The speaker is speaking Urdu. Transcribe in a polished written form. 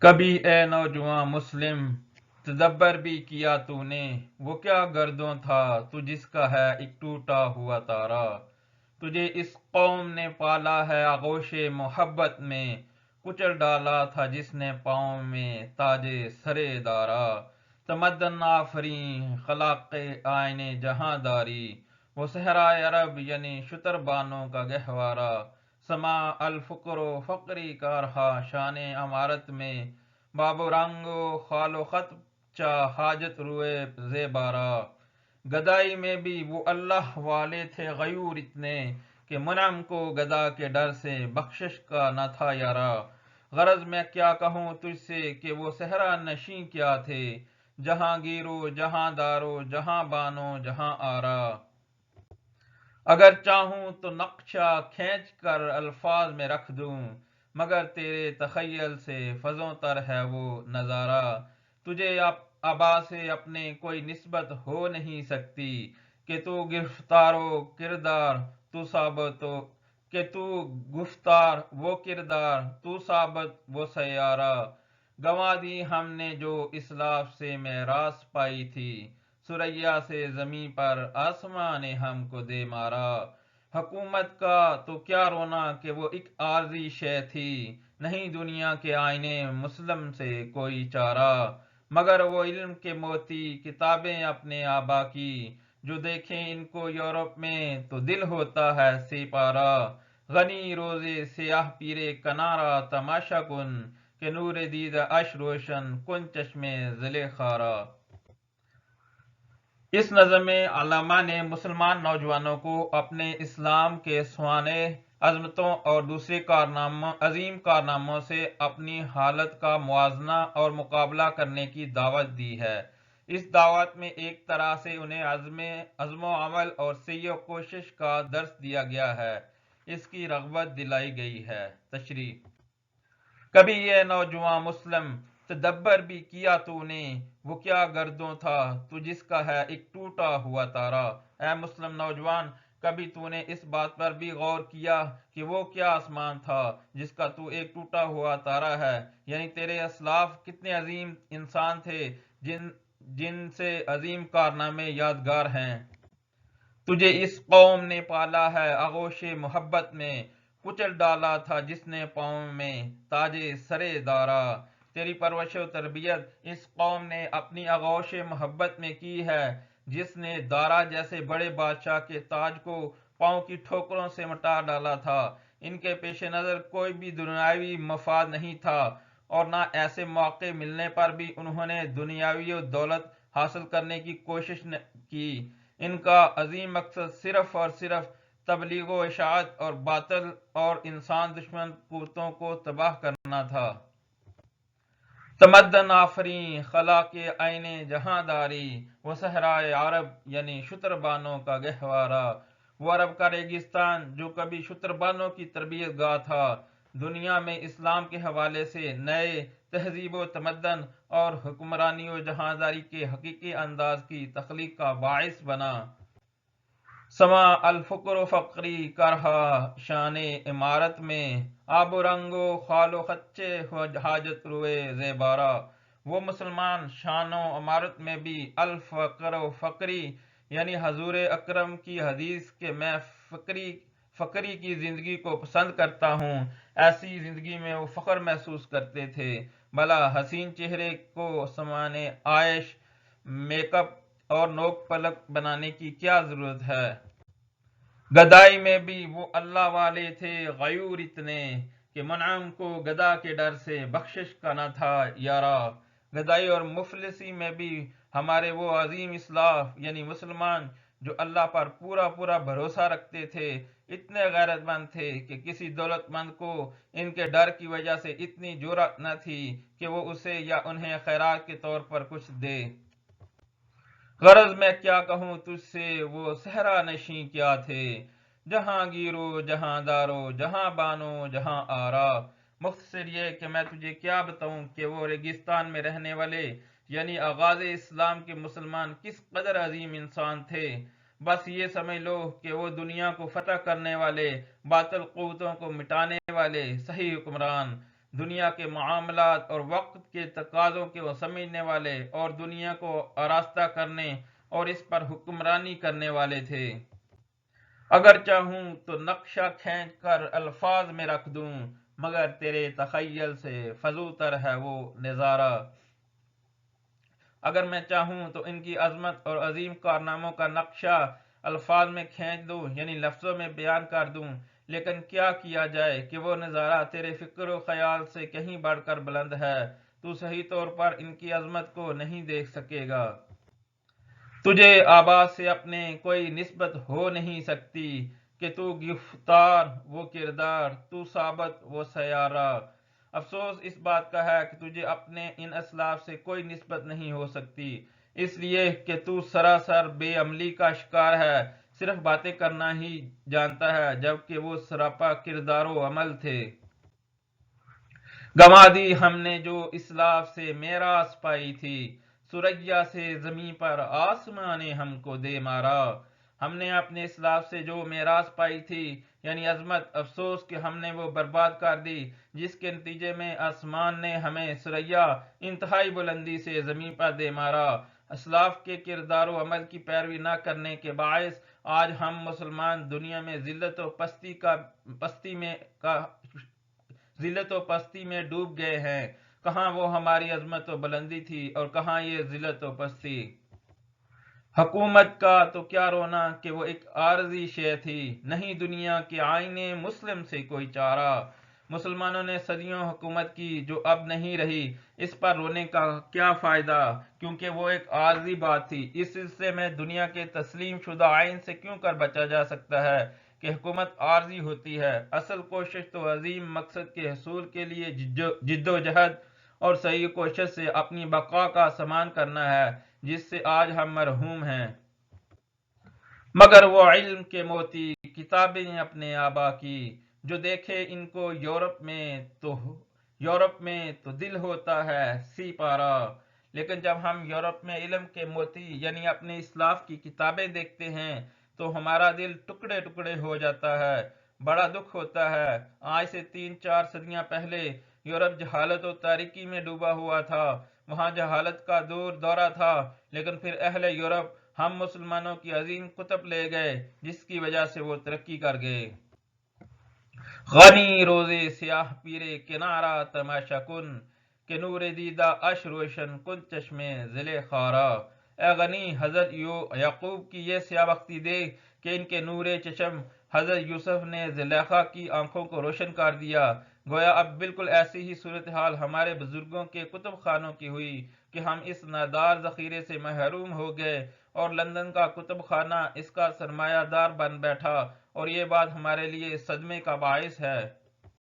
کبھی اے نوجوان مسلم تدبر بھی کیا تو نے، وہ کیا گردوں تھا تو جس کا ہے ایک ٹوٹا ہوا تارا۔ تجھے اس قوم نے پالا ہے آغوش محبت میں، کچل ڈالا تھا جس نے پاؤں میں تاج سرے دارا۔ تمدن آفریں خلاق آئین جہاں داری، وہ صحرائے عرب یعنی شتر بانوں کا گہوارہ۔ سما الفقر و فقری کا رہا شان عمارت میں، باب و رنگ و خال و خط چا حاجت روئے زیبارا۔ گدائی میں بھی وہ اللہ والے تھے غیور اتنے، کہ منعم کو گدا کے ڈر سے بخشش کا نہ تھا یارا۔ غرض میں کیا کہوں تجھ سے کہ وہ صحرا نشیں کیا تھے، جہاں گیرو جہاں دارو جہاں بانو جہاں آرا۔ اگر چاہوں تو نقشہ کھینچ کر الفاظ میں رکھ دوں، مگر تیرے تخیل سے فزوں تر ہے وہ نظارہ۔ تجھے ابا سے اپنے کوئی نسبت ہو نہیں سکتی، کہ تو گرفتار و کردار تو ثابت کہ تو گفتار وہ کردار تو ثابت وہ سیارہ۔ گنوا دی ہم نے جو اسلاف سے میراث پائی تھی، ثریا سے زمیں پر آسمان نے ہم کو دے مارا۔ حکومت کا تو کیا رونا کہ وہ ایک عارضی شے تھی، نہیں دنیا کے آئینے مسلم سے کوئی چارہ۔ مگر وہ علم کے موتی کتابیں اپنے آبا کی، جو دیکھیں ان کو یورپ میں تو دل ہوتا ہے سپارہ۔ غنی روزے سیاہ پیرے کنارہ تماشا کن، کہ نور دیدہ اش روشن کن چشمے زلیخارا۔ اس نظم میں علامہ نے مسلمان نوجوانوں کو اپنے اسلام کے سوانح عظمتوں اور دوسرے عظیم کارناموں سے اپنی حالت کا موازنہ اور مقابلہ کرنے کی دعوت دی ہے۔ اس دعوت میں ایک طرح سے انہیں عزم و عمل اور سعی و کوشش کا درس دیا گیا ہے، اس کی رغبت دلائی گئی ہے۔ تشریح: کبھی یہ نوجوان مسلم تدبر بھی کیا تو نے، وہ کیا گردوں تھا تو جس کا ہے ایک ٹوٹا ہوا تارا۔ اے مسلم نوجوان، کبھی تو نے اس بات پر بھی غور کیا کہ وہ کیا آسمان تھا جس کا تو ایک ٹوٹا ہوا تارا ہے؟ یعنی تیرے اسلاف کتنے عظیم انسان تھے جن سے عظیم کارنامے یادگار ہیں۔ تجھے اس قوم نے پالا ہے آغوش محبت میں، کچل ڈالا تھا جس نے پاؤں میں تاج سرے دارا۔ تیری پرورش و تربیت اس قوم نے اپنی آغوش محبت میں کی ہے، جس نے دارا جیسے بڑے بادشاہ کے تاج کو پاؤں کی ٹھوکروں سے مٹا ڈالا تھا۔ ان کے پیش نظر کوئی بھی دنیاوی مفاد نہیں تھا، اور نہ ایسے موقع ملنے پر بھی انہوں نے دنیاوی دولت حاصل کرنے کی کوشش کی۔ ان کا عظیم مقصد صرف اور صرف تبلیغ و اشاعت اور باطل اور انسان دشمن قوتوں کو تباہ کرنا تھا۔ تمدن آفریں خلاق آئین جہاں داری، وہ صحرائے عرب یعنی شتر بانوں کا گہوارہ۔ وہ عرب کا ریگستان جو کبھی شتر بانوں کی تربیت گاہ تھا، دنیا میں اسلام کے حوالے سے نئے تہذیب و تمدن اور حکمرانی و جہانداری کے حقیقی انداز کی تخلیق کا باعث بنا۔ سما الفقر و فقری کا رہا شان عمارت میں، آب و رنگ و خال و خچے حاجت روئے زیبارہ۔ وہ مسلمان شان و عمارت میں بھی الفقر و فقری یعنی حضور اکرم کی حدیث کہ میں فقری کی زندگی کو پسند کرتا ہوں، ایسی زندگی میں وہ فخر محسوس کرتے تھے۔ بھلا حسین چہرے کو سامان عائش، میک اپ اور نوک پلک بنانے کی کیا ضرورت ہے؟ گدائی میں بھی وہ اللہ والے تھے غیور اتنے، کہ منعم کو گدا کے ڈر سے بخشش کا نہ تھا یارا۔ گدائی اور مفلسی میں بھی ہمارے وہ عظیم اسلاف یعنی مسلمان جو اللہ پر پورا پورا بھروسہ رکھتے تھے، اتنے غیرت مند تھے کہ کسی دولت مند کو ان کے ڈر کی وجہ سے اتنی جرأت نہ تھی کہ وہ اسے یا انہیں خیرات کے طور پر کچھ دے۔ غرض میں کیا کہوں تجھ سے وہ صحرا نشیں کیا تھے، جہاں گیرو جہاں دارو جہاں بانو جہاں آرا۔ مختصر یہ کہ میں تجھے کیا بتاؤں کہ وہ ریگستان میں رہنے والے یعنی آغاز اسلام کے مسلمان کس قدر عظیم انسان تھے۔ بس یہ سمجھ لو کہ وہ دنیا کو فتح کرنے والے، باطل قوتوں کو مٹانے والے صحیح حکمران، دنیا کے معاملات اور وقت کے تقاضوں کو سمجھنے والے اور دنیا کو آراستہ کرنے اور اس پر حکمرانی کرنے والے تھے۔ اگر چاہوں تو نقشہ کھینچ کر الفاظ میں رکھ دوں، مگر تیرے تخیل سے فزوں تر ہے وہ نظارہ۔ اگر میں چاہوں تو ان کی عظمت اور عظیم کارناموں کا نقشہ الفاظ میں کھینچ دوں، یعنی لفظوں میں بیان کر دوں، لیکن کیا کیا جائے کہ وہ نظارہ تیرے فکر و خیال سے کہیں بڑھ کر بلند ہے، تو صحیح طور پر ان کی عظمت کو نہیں دیکھ سکے گا۔ تجھے آبا سے اپنے کوئی نسبت ہو نہیں سکتی کہ تو گفتار وہ کردار، تو ثابت وہ سیارہ۔ افسوس اس بات کا ہے کہ تجھے اپنے ان اسلاف سے کوئی نسبت نہیں ہو سکتی، اس لیے کہ تو سراسر بے عملی کا شکار ہے، صرف باتیں کرنا ہی جانتا ہے، جبکہ وہ سراپا کردار و عمل تھے۔ گنوا دی ہم نے جو اسلاف سے میراث پائی تھی، سریا سے زمیں پر آسمان نے ہم کو دے مارا۔ ہم نے اپنے اسلاف سے جو میراث پائی تھی یعنی عظمت، افسوس کہ ہم نے وہ برباد کر دی، جس کے نتیجے میں آسمان نے ہمیں سریا انتہائی بلندی سے زمین پر دے مارا۔ اسلاف کے کردار و عمل کی پیروی نہ کرنے کے باعث آج ہم مسلمان دنیا میں ذلت و پستی میں ڈوب گئے ہیں۔ کہاں وہ ہماری عظمت و بلندی تھی اور کہاں یہ ذلت و پستی۔ حکومت کا تو کیا رونا کہ وہ ایک عارضی شے تھی، نہیں دنیا کے آئین مسلم سے کوئی چارہ۔ مسلمانوں نے صدیوں حکومت کی جو اب نہیں رہی، اس پر رونے کا کیا فائدہ، کیونکہ وہ ایک عارضی بات تھی۔ اس سلسلے میں دنیا کے تسلیم شدہ آئین سے کیوں کر بچا جا سکتا ہے کہ حکومت عارضی ہوتی ہے؟ اصل کوشش تو عظیم مقصد کے حصول کے لیے جد و جہد اور صحیح کوشش سے اپنی بقا کا سامان کرنا ہے، جس سے آج ہم محروم ہیں۔ مگر وہ علم کے موتی کتابیں اپنے آبا کی، جو دیکھے ان کو یورپ میں تو دل ہوتا ہے سی پارا۔ لیکن جب ہم یورپ میں علم کے موتی یعنی اپنے اسلاف کی کتابیں دیکھتے ہیں تو ہمارا دل ٹکڑے ٹکڑے ہو جاتا ہے، بڑا دکھ ہوتا ہے۔ آج سے 3-4 صدیاں پہلے یورپ جہالت و تاریکی میں ڈوبا ہوا تھا، وہاں جہالت کا دورہ تھا، لیکن پھر اہل یورپ ہم مسلمانوں کی عظیم کتب لے گئے، جس کی وجہ سے وہ ترقی کر گئے۔ غنی روزے سیاہ پیرے کنارہ تماشا کن، کہ نور دیدہ اش روشن کن چشمے ذل خارا۔ اے غنی، حضرت یعقوب کی یہ سیاہ بختی دیکھ کہ ان کے نور چشم حضرت یوسف نے زلیخا کی آنکھوں کو روشن کر دیا۔ گویا اب بالکل ایسی ہی صورتحال ہمارے بزرگوں کے کتب خانوں کی ہوئی کہ ہم اس نادار ذخیرے سے محروم ہو گئے اور لندن کا کتب خانہ اس کا سرمایہ دار بن بیٹھا، اور یہ بات ہمارے لیے صدمے کا باعث ہے۔